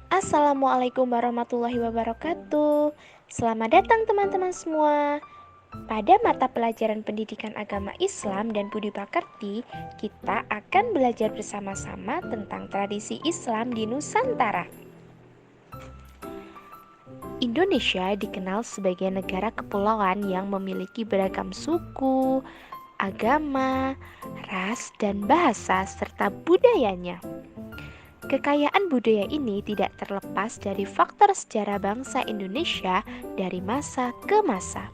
Assalamualaikum warahmatullahi wabarakatuh. Selamat datang teman-teman semua. Pada mata pelajaran pendidikan agama Islam dan budi pekerti, kita akan belajar bersama-sama tentang tradisi Islam di Nusantara. Indonesia dikenal sebagai negara kepulauan yang memiliki beragam suku, agama, ras, dan bahasa serta budayanya. Kekayaan budaya ini tidak terlepas dari faktor sejarah bangsa Indonesia dari masa ke masa.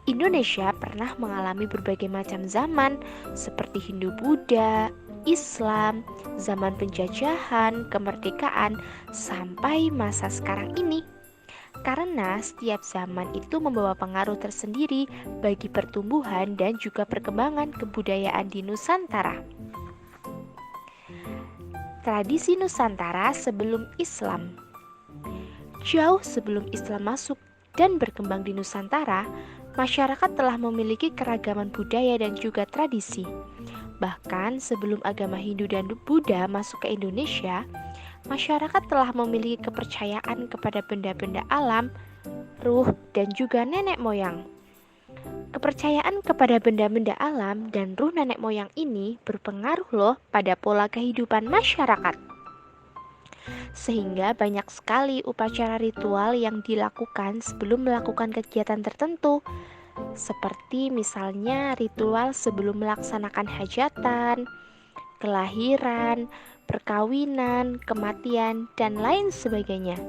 Indonesia pernah mengalami berbagai macam zaman seperti Hindu-Buddha, Islam, zaman penjajahan, kemerdekaan, sampai masa sekarang ini. Karena setiap zaman itu membawa pengaruh tersendiri bagi pertumbuhan dan juga perkembangan kebudayaan di Nusantara. Tradisi Nusantara sebelum Islam. Jauh sebelum Islam masuk dan berkembang di Nusantara, masyarakat telah memiliki keragaman budaya dan juga tradisi. Bahkan sebelum agama Hindu dan Buddha masuk ke Indonesia, masyarakat telah memiliki kepercayaan kepada benda-benda alam, ruh, dan juga nenek moyang. Kepercayaan kepada benda-benda alam dan ruh nenek moyang ini berpengaruh loh pada pola kehidupan masyarakat. Sehingga banyak sekali upacara ritual yang dilakukan sebelum melakukan kegiatan tertentu. Seperti misalnya ritual sebelum melaksanakan hajatan, kelahiran, perkawinan, kematian, dan lain sebagainya.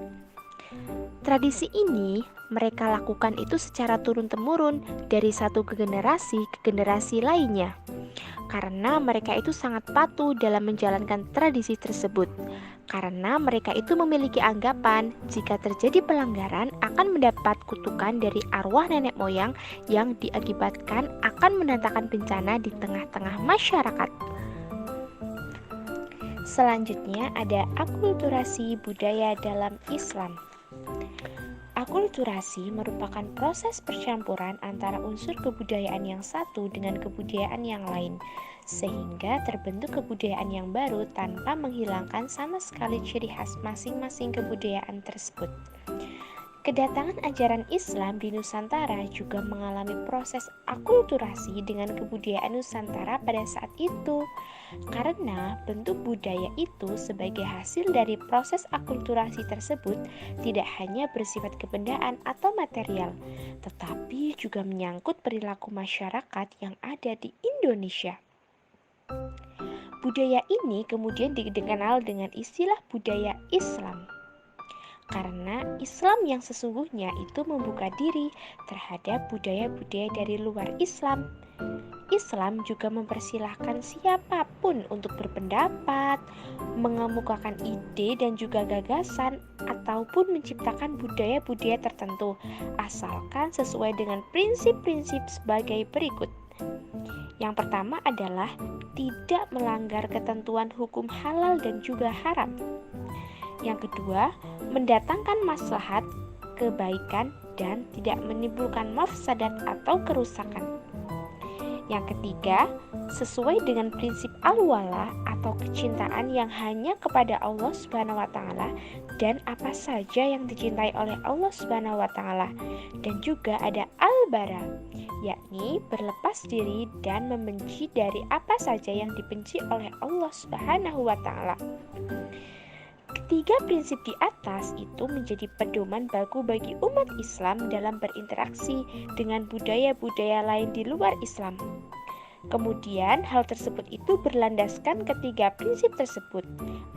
Tradisi ini mereka lakukan itu secara turun-temurun dari satu generasi ke generasi lainnya. Karena mereka itu sangat patuh dalam menjalankan tradisi tersebut. Karena mereka itu memiliki anggapan jika terjadi pelanggaran akan mendapat kutukan dari arwah nenek moyang yang diakibatkan akan mendatangkan bencana di tengah-tengah masyarakat. Selanjutnya ada akulturasi budaya dalam Islam. Akulturasi merupakan proses percampuran antara unsur kebudayaan yang satu dengan kebudayaan yang lain, sehingga terbentuk kebudayaan yang baru tanpa menghilangkan sama sekali ciri khas masing-masing kebudayaan tersebut. Kedatangan ajaran Islam di Nusantara juga mengalami proses akulturasi dengan kebudayaan Nusantara pada saat itu, karena bentuk budaya itu sebagai hasil dari proses akulturasi tersebut tidak hanya bersifat kebendaan atau material, tetapi juga menyangkut perilaku masyarakat yang ada di Indonesia. Budaya ini kemudian dikenal dengan istilah budaya Islam. Karena Islam yang sesungguhnya itu membuka diri terhadap budaya-budaya dari luar Islam. Islam juga mempersilahkan siapapun untuk berpendapat, mengemukakan ide dan juga gagasan, ataupun menciptakan budaya-budaya tertentu, asalkan sesuai dengan prinsip-prinsip sebagai berikut. Yang pertama adalah tidak melanggar ketentuan hukum halal dan juga haram. Yang kedua, mendatangkan maslahat, kebaikan, dan tidak menimbulkan mafsadat atau kerusakan. Yang ketiga, sesuai dengan prinsip al-wala atau kecintaan yang hanya kepada Allah Subhanahu wa taala dan apa saja yang dicintai oleh Allah Subhanahu wa taala. Dan juga ada al-bara, yakni berlepas diri dan membenci dari apa saja yang dibenci oleh Allah Subhanahu wa taala. Ketiga prinsip di atas itu menjadi pedoman baku bagi umat Islam dalam berinteraksi dengan budaya-budaya lain di luar Islam. Kemudian hal tersebut itu berlandaskan ketiga prinsip tersebut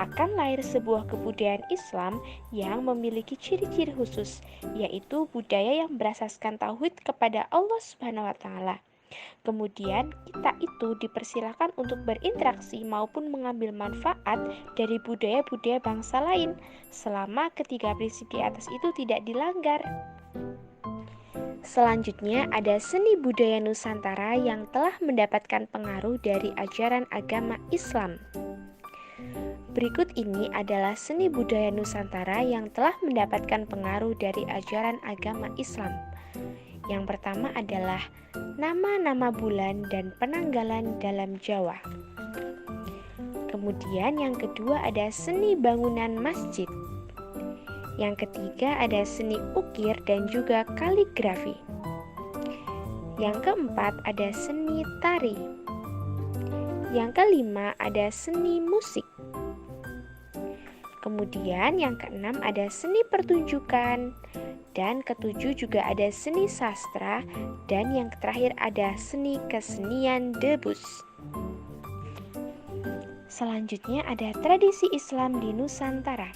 akan lahir sebuah kebudayaan Islam yang memiliki ciri-ciri khusus, yaitu budaya yang berasaskan tauhid kepada Allah Subhanahu wa taala. Kemudian kita itu dipersilakan untuk berinteraksi maupun mengambil manfaat dari budaya-budaya bangsa lain selama ketiga prinsip di atas itu tidak dilanggar. Selanjutnya ada seni budaya Nusantara yang telah mendapatkan pengaruh dari ajaran agama Islam. Berikut ini adalah seni budaya Nusantara yang telah mendapatkan pengaruh dari ajaran agama Islam. Yang pertama adalah nama-nama bulan dan penanggalan dalam Jawa. Kemudian yang kedua ada seni bangunan masjid. Yang ketiga ada seni ukir dan juga kaligrafi. Yang keempat ada seni tari. Yang kelima ada seni musik. Kemudian yang keenam ada seni pertunjukan. Dan ketujuh juga ada seni sastra. Dan yang terakhir ada seni kesenian debus. Selanjutnya ada tradisi Islam di Nusantara.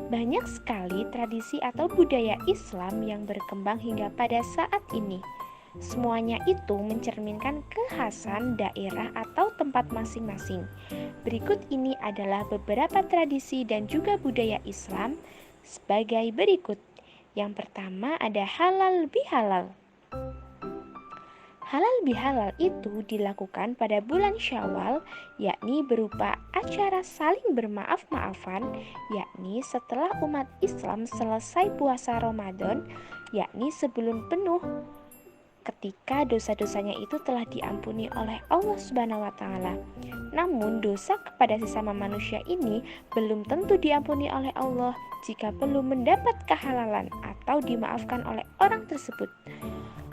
Banyak sekali tradisi atau budaya Islam yang berkembang hingga pada saat ini. Semuanya itu mencerminkan kekhasan daerah atau tempat masing-masing. Berikut ini adalah beberapa tradisi dan juga budaya Islam sebagai berikut. Yang pertama ada halal bihalal. Halal bihalal itu dilakukan pada bulan Syawal, yakni berupa acara saling bermaaf-maafan, yakni setelah umat Islam selesai puasa Ramadan, yakni sebelum penuh, ketika dosa-dosanya itu telah diampuni oleh Allah Subhanahu wa Ta'ala. Namun, dosa kepada sesama manusia ini belum tentu diampuni oleh Allah jika belum mendapat kehalalan atau dimaafkan oleh orang tersebut.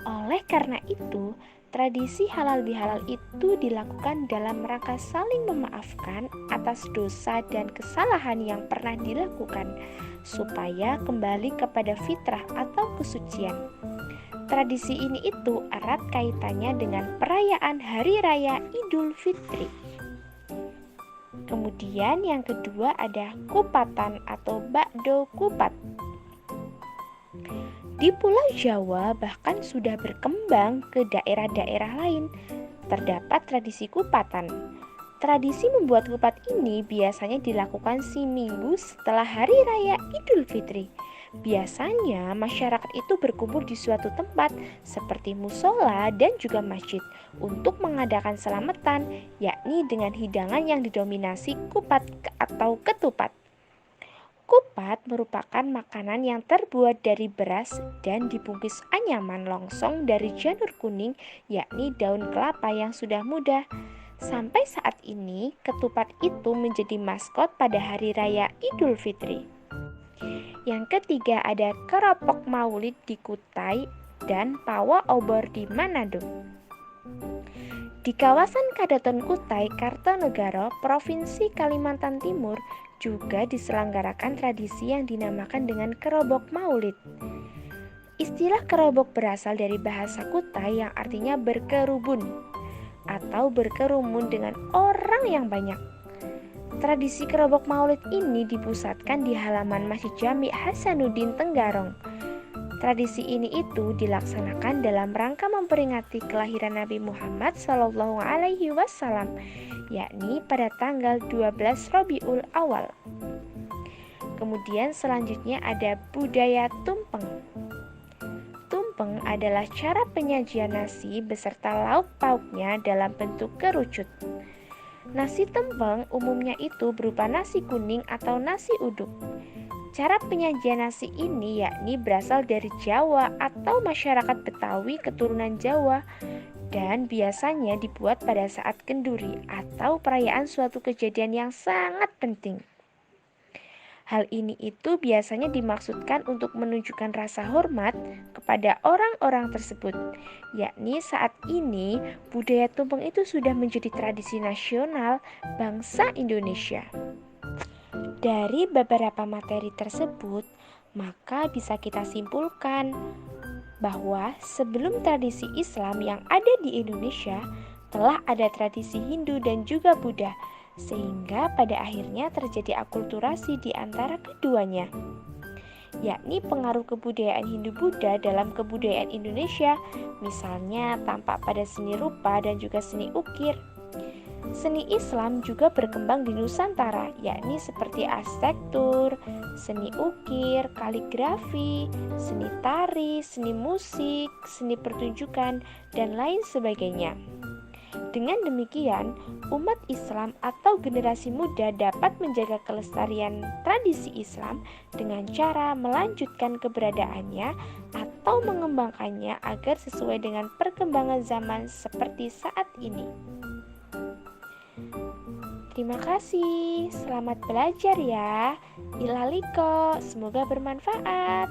Oleh karena itu, tradisi halal bihalal itu dilakukan dalam rangka saling memaafkan atas dosa dan kesalahan yang pernah dilakukan, supaya kembali kepada fitrah atau kesucian. Tradisi ini itu erat kaitannya dengan perayaan Hari Raya Idul Fitri. Kemudian yang kedua ada kupatan atau bakdo kupat. Di Pulau Jawa bahkan sudah berkembang ke daerah-daerah lain. Terdapat tradisi kupatan. Tradisi membuat kupat ini biasanya dilakukan seminggu setelah Hari Raya Idul Fitri. Biasanya masyarakat itu berkumpul di suatu tempat seperti musola dan juga masjid untuk mengadakan selamatan, yakni dengan hidangan yang didominasi kupat atau ketupat. Kupat merupakan makanan yang terbuat dari beras dan dibungkus anyaman longsong dari janur kuning, yakni daun kelapa yang sudah muda. Sampai saat ini, ketupat itu menjadi maskot pada Hari Raya Idul Fitri. Yang ketiga ada keropok maulid di Kutai dan pawai obor di Manado. Di kawasan Kadaton Kutai, Kartanegara, Provinsi Kalimantan Timur juga diselenggarakan tradisi yang dinamakan dengan kerobok maulid. Istilah kerobok berasal dari bahasa Kutai yang artinya berkerubun atau berkerumun dengan orang yang banyak. Tradisi kerobok maulid ini dipusatkan di halaman Masjid Jami Hasanuddin Tenggarong. Tradisi ini itu dilaksanakan dalam rangka memperingati kelahiran Nabi Muhammad SAW, yakni pada tanggal 12 Rabiul Awal. Kemudian selanjutnya ada budaya tumpeng. Tumpeng adalah cara penyajian nasi beserta lauk pauknya dalam bentuk kerucut. Nasi tumpeng umumnya itu berupa nasi kuning atau nasi uduk. Cara penyajian nasi ini yakni berasal dari Jawa atau masyarakat Betawi keturunan Jawa dan biasanya dibuat pada saat kenduri atau perayaan suatu kejadian yang sangat penting. Hal ini itu biasanya dimaksudkan untuk menunjukkan rasa hormat kepada orang-orang tersebut, yakni saat ini budaya tumpeng itu sudah menjadi tradisi nasional bangsa Indonesia. Dari beberapa materi tersebut, maka bisa kita simpulkan bahwa sebelum tradisi Islam yang ada di Indonesia, telah ada tradisi Hindu dan juga Buddha, sehingga pada akhirnya terjadi akulturasi di antara keduanya, yakni pengaruh kebudayaan Hindu-Buddha dalam kebudayaan Indonesia, misalnya tampak pada seni rupa dan juga seni ukir. Seni Islam juga berkembang di Nusantara, yakni seperti arsitektur, seni ukir, kaligrafi, seni tari, seni musik, seni pertunjukan, dan lain sebagainya. Dengan demikian, umat Islam atau generasi muda dapat menjaga kelestarian tradisi Islam dengan cara melanjutkan keberadaannya atau mengembangkannya agar sesuai dengan perkembangan zaman seperti saat ini. Terima kasih, selamat belajar ya. Ilaliko, semoga bermanfaat.